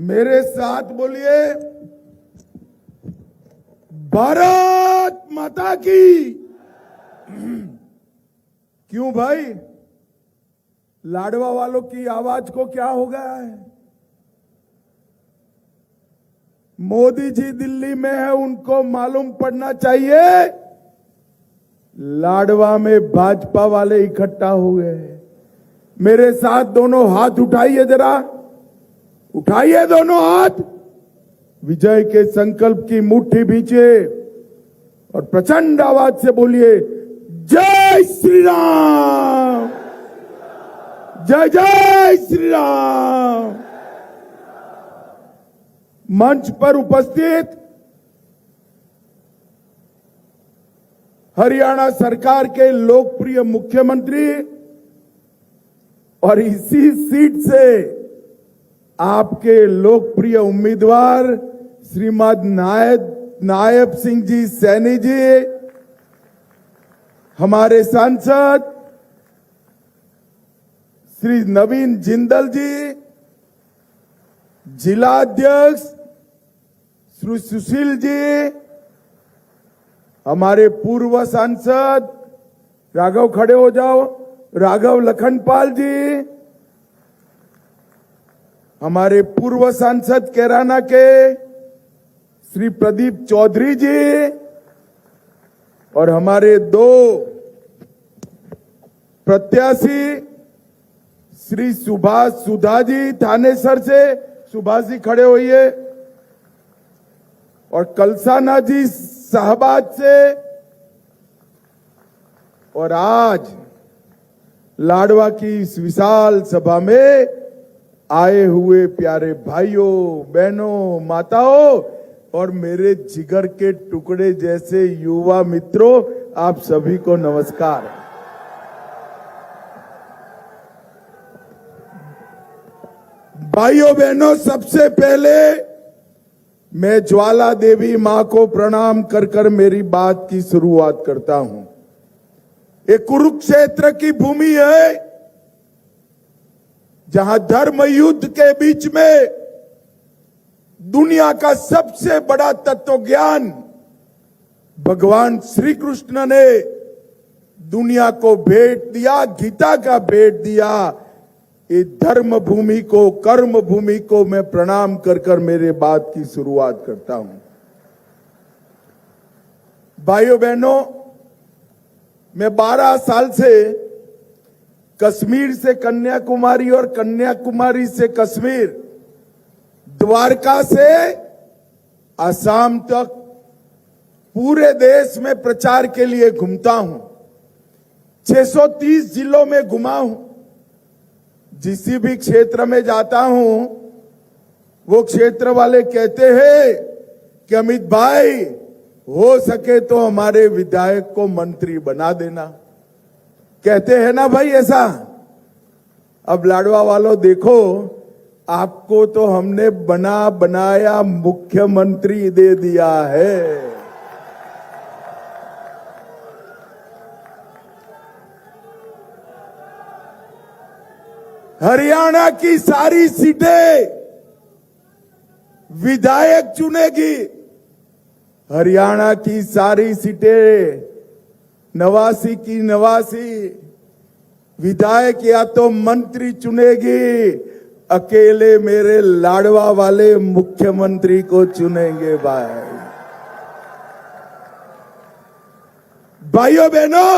मेरे साथ बोलिए, भारत माता की। क्यों भाई, लाडवा वालों की आवाज को क्या हो गया है? मोदी जी दिल्ली में है, उनको मालूम पड़ना चाहिए लाडवा में भाजपा वाले इकट्ठा हुए हैं। मेरे साथ दोनों हाथ उठाइए, जरा उठाइए दोनों हाथ। विजय के संकल्प की मुट्ठी भींचिए और प्रचंड आवाज से बोलिए, जय श्री राम, जय जय श्री राम। मंच पर उपस्थित हरियाणा सरकार के लोकप्रिय मुख्यमंत्री और इसी सीट से आपके लोकप्रिय उम्मीदवार श्रीमद नायब सिंह जी सैनी जी, हमारे सांसद श्री नवीन जिंदल जी, जिला अध्यक्ष श्री सुशील जी, हमारे पूर्व सांसद राघव, खड़े हो जाओ, राघव लखनपाल जी, हमारे पूर्व सांसद कैराना के श्री प्रदीप चौधरी जी और हमारे दो प्रत्याशी श्री सुभाष सुधा जी थानेसर से, सुभाष जी खड़े होइए, और कलसाना जी शाहबाद से, और आज लाडवा की इस विशाल सभा में आए हुए प्यारे भाइयों, बहनों, माताओं और मेरे जिगर के टुकड़े जैसे युवा मित्रों, आप सभी को नमस्कार। भाइयों बहनों, सबसे पहले मैं ज्वाला देवी मां को प्रणाम कर कर मेरी बात की शुरुआत करता हूं। ये कुरुक्षेत्र की भूमि है जहां धर्म युद्ध के बीच में दुनिया का सबसे बड़ा तत्वज्ञान भगवान श्री कृष्ण ने दुनिया को भेंट दिया, गीता का भेंट दिया। ये धर्म भूमि को, कर्म भूमि को मैं प्रणाम कर कर मेरे बात की शुरुआत करता हूं। भाइयों बहनों, मैं 12 साल से कश्मीर से कन्याकुमारी और कन्याकुमारी से कश्मीर, द्वारका से असम तक पूरे देश में प्रचार के लिए घूमता हूं। 630 जिलों में घुमा हूं। जिस भी क्षेत्र में जाता हूं, वो क्षेत्र वाले कहते हैं कि अमित भाई, हो सके तो हमारे विधायक को मंत्री बना देना। कहते हैं ना भाई ऐसा। अब लाडवा वालों देखो, आपको तो हमने बनाया मुख्यमंत्री दे दिया है। हरियाणा की सारी सीटें विधायक चुनेगी। हरियाणा की सारी सीटें 89 की 89 विधायक या तो मंत्री चुनेगी। अकेले मेरे लाडवा वाले मुख्यमंत्री को चुनेंगे। भाइयों बहनों,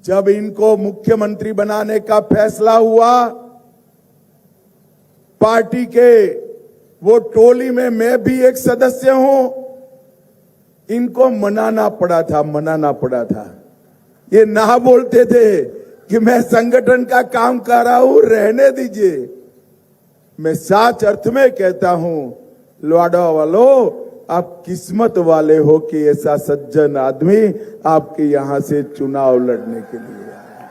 जब इनको मुख्यमंत्री बनाने का फैसला हुआ, पार्टी के वो टोली में मैं भी एक सदस्य हूं, इनको मनाना पड़ा था। ये ना बोलते थे कि मैं संगठन का काम कर रहा हूं, रहने दीजिए। मैं सच अर्थ में कहता हूं, लाडवा वालों, आप किस्मत वाले हो कि ऐसा सज्जन आदमी आपके यहां से चुनाव लड़ने के लिए आया।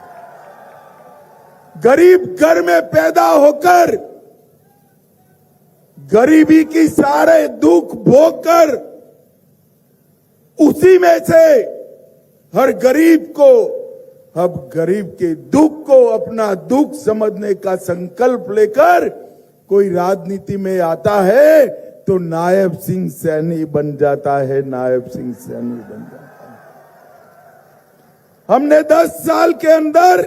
गरीब घर में पैदा होकर, गरीबी की सारे दुख भोगकर, उसी में से हर गरीब को, अब गरीब के दुख को अपना दुख समझने का संकल्प लेकर कोई राजनीति में आता है तो नायब सिंह सैनी बन जाता है, नायब सिंह सैनी बन जाता है। हमने 10 साल के अंदर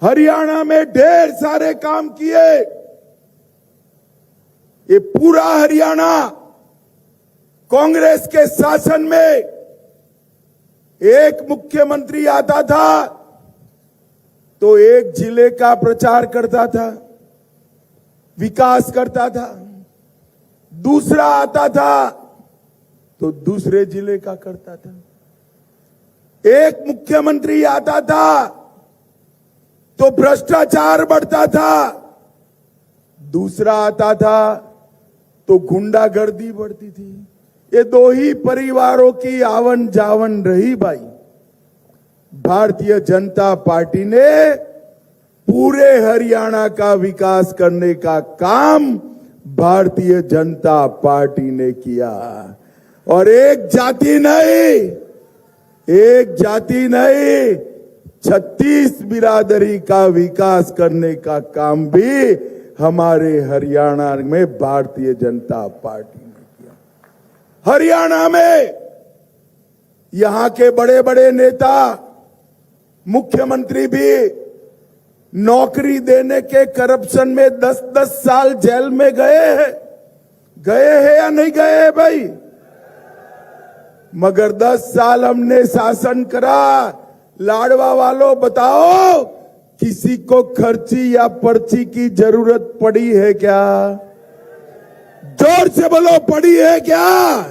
हरियाणा में ढेर सारे काम किए। ये पूरा हरियाणा कांग्रेस के शासन में एक मुख्यमंत्री आता था तो एक जिले का प्रचार करता था, विकास करता था। दूसरा आता था तो दूसरे जिले का करता था। एक मुख्यमंत्री आता था तो भ्रष्टाचार बढ़ता था, दूसरा आता था तो गुंडागर्दी बढ़ती थी। ये दो ही परिवारों की आवन जावन रही भाई। भारतीय जनता पार्टी ने पूरे हरियाणा का विकास करने का काम भारतीय जनता पार्टी ने किया। और एक जाति नहीं 36 बिरादरी का विकास करने का काम भी हमारे हरियाणा में भारतीय जनता पार्टी ने किया। हरियाणा में यहां के बड़े बड़े नेता, मुख्यमंत्री भी नौकरी देने के करप्शन में 10-10 साल जेल में गए हैं या नहीं गए हैं भाई? मगर 10 साल हमने शासन करा। लाडवा वालों बताओ, किसी को खर्ची या पर्ची की जरूरत पड़ी है क्या? जोर से बोलो, पड़ी है क्या?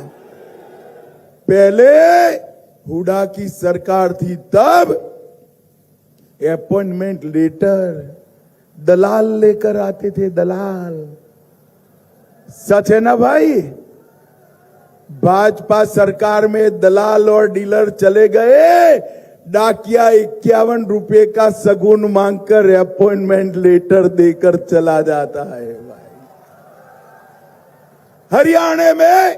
पहले हुडा की सरकार थी तब अपॉइंटमेंट लेटर दलाल लेकर आते थे, दलाल। सच है ना भाई? भाजपा सरकार में दलाल और डीलर चले गए। डाकिया 51 रुपए का सगुन मांगकर अपॉइंटमेंट लेटर देकर चला जाता है भाई। हरियाणा में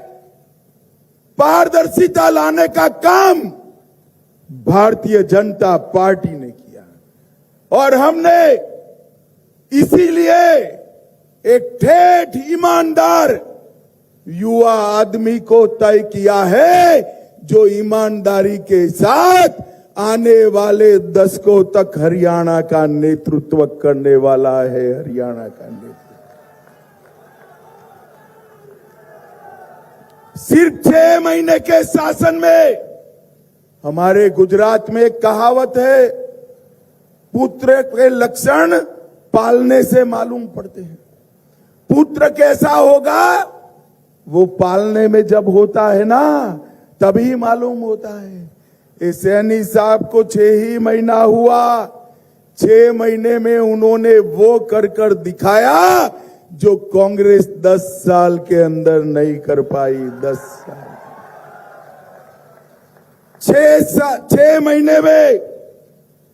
पारदर्शिता लाने का काम भारतीय जनता पार्टी ने किया और हमने इसीलिए एक ठेठ ईमानदार युवा आदमी को तय किया है जो ईमानदारी के साथ आने वाले दशकों तक हरियाणा का नेतृत्व करने वाला है। हरियाणा का नेतृत्व सिर्फ 6 महीने के शासन में हमारे गुजरात में एक कहावत है, पुत्र के लक्षण पालने से मालूम पड़ते हैं। पुत्र कैसा होगा वो पालने में जब होता है ना तभी मालूम होता है। इस सैनी साहब को 6 ही महीना हुआ। 6 महीने में उन्होंने वो कर दिखाया जो कांग्रेस 10 साल के अंदर नहीं कर पाई। 10 साल 6 महीने में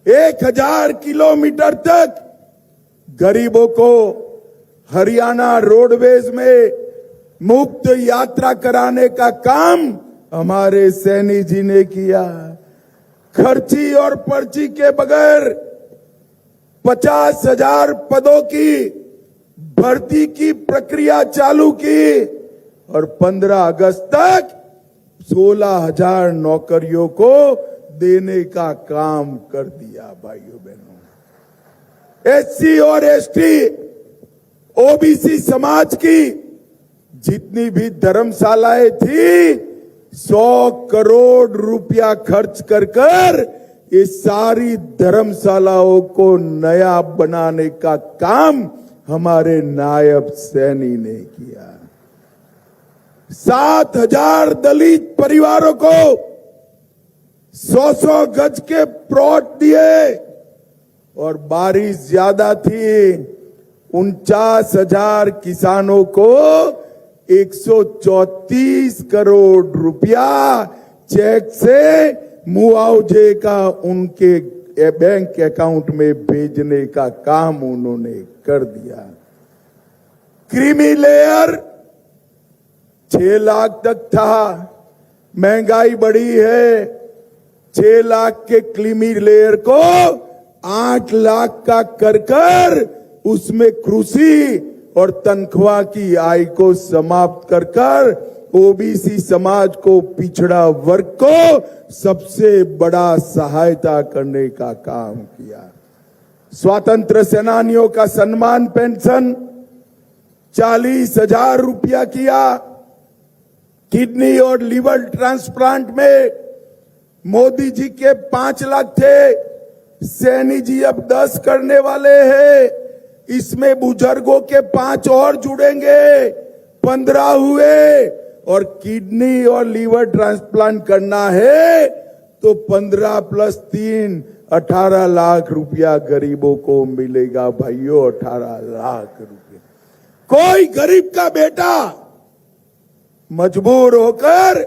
1000 किलोमीटर तक गरीबों को हरियाणा रोडवेज में मुफ्त यात्रा कराने का काम हमारे सैनी जी ने किया। खर्ची और पर्ची के बगैर 50,000 पदों की भर्ती की प्रक्रिया चालू की और 15 अगस्त तक 16,000 नौकरियों को देने का काम कर दिया। भाइयों बहनों, एससी और एसटी ओबीसी समाज की जितनी भी धर्मशालाएं थी 100 करोड़ रुपया खर्च कर ये सारी धर्मशालाओं को नया बनाने का काम हमारे नायब सैनी ने किया। 7,000 दलित परिवारों को 100 गज के प्लॉट दिए और बारिश ज्यादा थी 49,000 किसानों को 134 करोड़ रुपया चेक से मुआवजे का उनके बैंक अकाउंट में भेजने का काम उन्होंने कर दिया। क्रीमी लेयर 6 लाख तक था, महंगाई बढ़ी है। 6 लाख के क्रीमी लेयर को 8 लाख का कर उसमें कृषि और तनख्वाह की आय को समाप्त कर ओबीसी समाज को, पिछड़ा वर्ग को सबसे बड़ा सहायता करने का काम किया। स्वतंत्र सेनानियों का सम्मान पेंशन 40,000 रुपया किया। किडनी और लीवर ट्रांसप्लांट में मोदी जी के 5 लाख थे, सैनी जी अब 10 करने वाले हैं। इसमें बुजुर्गों के 5 और जुड़ेंगे, 15 हुए। और किडनी और लीवर ट्रांसप्लांट करना है तो 15 + 3 18 लाख रुपया गरीबों को मिलेगा भाइयों, 18 लाख रुपया। कोई गरीब का बेटा मजबूर होकर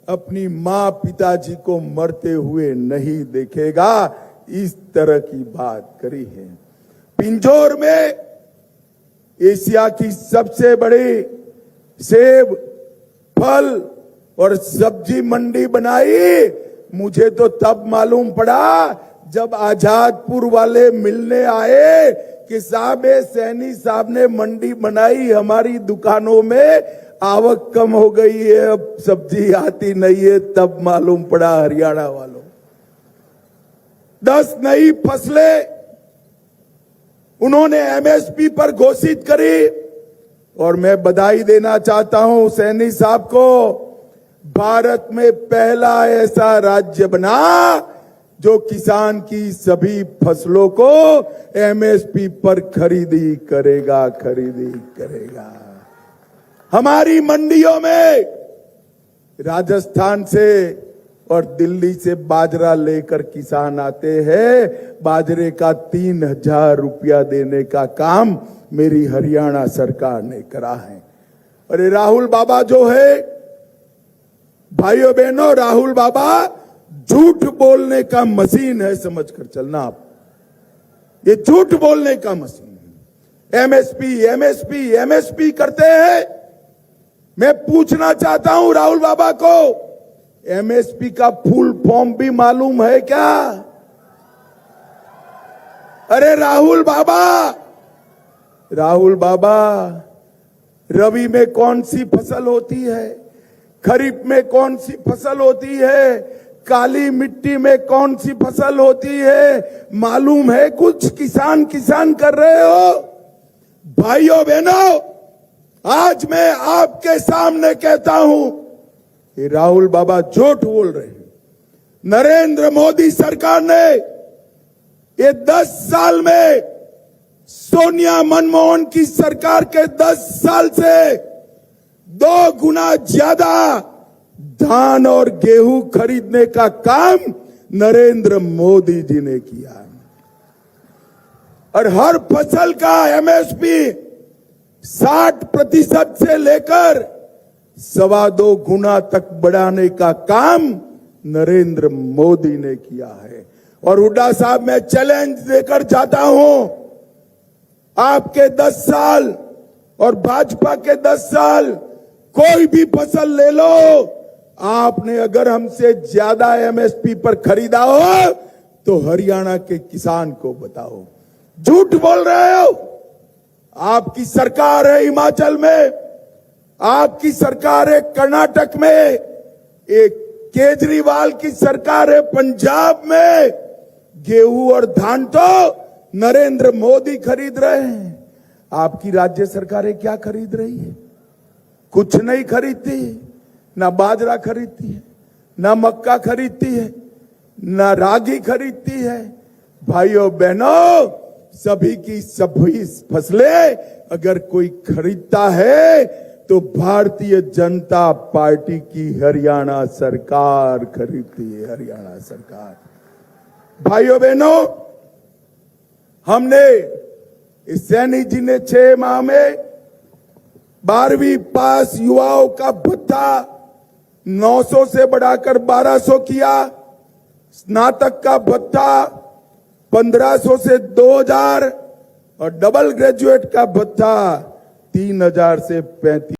अपनी मां पिताजी को मरते हुए नहीं देखेगा। इस तरह की बात करी है। पिंजौर में एशिया की सबसे बड़ी सेब, फल और सब्जी मंडी बनाई। मुझे तो तब मालूम पड़ा जब आजादपुर वाले मिलने आए कि साहब सैनी साहब ने मंडी बनाई, हमारी दुकानों में आवक कम हो गई है, अब सब्जी आती नहीं है। तब मालूम पड़ा हरियाणा वालों 10 नई फसलें उन्होंने एमएसपी पर घोषित करी। और मैं बधाई देना चाहता हूं सैनी साहब को, भारत में पहला ऐसा राज्य बना जो किसान की सभी फसलों को एमएसपी पर खरीदी करेगा। हमारी मंडियों में राजस्थान से और दिल्ली से बाजरा लेकर किसान आते हैं। बाजरे का 3,000 रुपया देने का काम मेरी हरियाणा सरकार ने करा है। अरे राहुल बाबा जो है, भाइयों बहनों, राहुल बाबा झूठ बोलने का मशीन है, समझकर चलना आप। ये झूठ बोलने का मशीन है। एमएसपी करते हैं। मैं पूछना चाहता हूं राहुल बाबा को, एमएसपी का फुल फॉर्म भी मालूम है क्या? अरे राहुल बाबा, रबी में कौन सी फसल होती है, खरीफ में कौन सी फसल होती है, काली मिट्टी में कौन सी फसल होती है, मालूम है कुछ? किसान कर रहे हो। भाइयों बहनों, आज मैं आपके सामने कहता हूं कि राहुल बाबा झूठ बोल रहे हैं। नरेंद्र मोदी सरकार ने ये 10 साल में सोनिया मनमोहन की सरकार के 10 साल से 2 गुना ज्यादा धान और गेहूं खरीदने का काम नरेंद्र मोदी जी ने किया। और हर फसल का एमएसपी 60% से लेकर 2.25 गुना तक बढ़ाने का काम नरेंद्र मोदी ने किया है। और हुड्डा साहब, मैं चैलेंज देकर जाता हूं, आपके 10 साल और भाजपा के 10 साल कोई भी फसल ले लो, आपने अगर हमसे ज्यादा एमएसपी पर खरीदा हो तो हरियाणा के किसान को बताओ। झूठ बोल रहे हो। आपकी सरकार है हिमाचल में, आपकी सरकार है कर्नाटक में, एक केजरीवाल की सरकार है पंजाब में। गेहूं और धान तो नरेंद्र मोदी खरीद रहे हैं। आपकी राज्य सरकारें क्या खरीद रही है? कुछ नहीं खरीदती। ना बाजरा खरीदती है, ना मक्का खरीदती है, ना रागी खरीदती है। भाइयों बहनों, सभी की सभी फसलें अगर कोई खरीदता है तो भारतीय जनता पार्टी की हरियाणा सरकार खरीदती है। हरियाणा सरकार। भाइयों बहनों, हमने सैनी जी ने 6 माह में 12वीं पास युवाओं का भत्ता 900 से बढ़ाकर 1200 किया। स्नातक का भत्ता 1500 से 2000 और डबल ग्रेजुएट का भत्ता 3000 से 35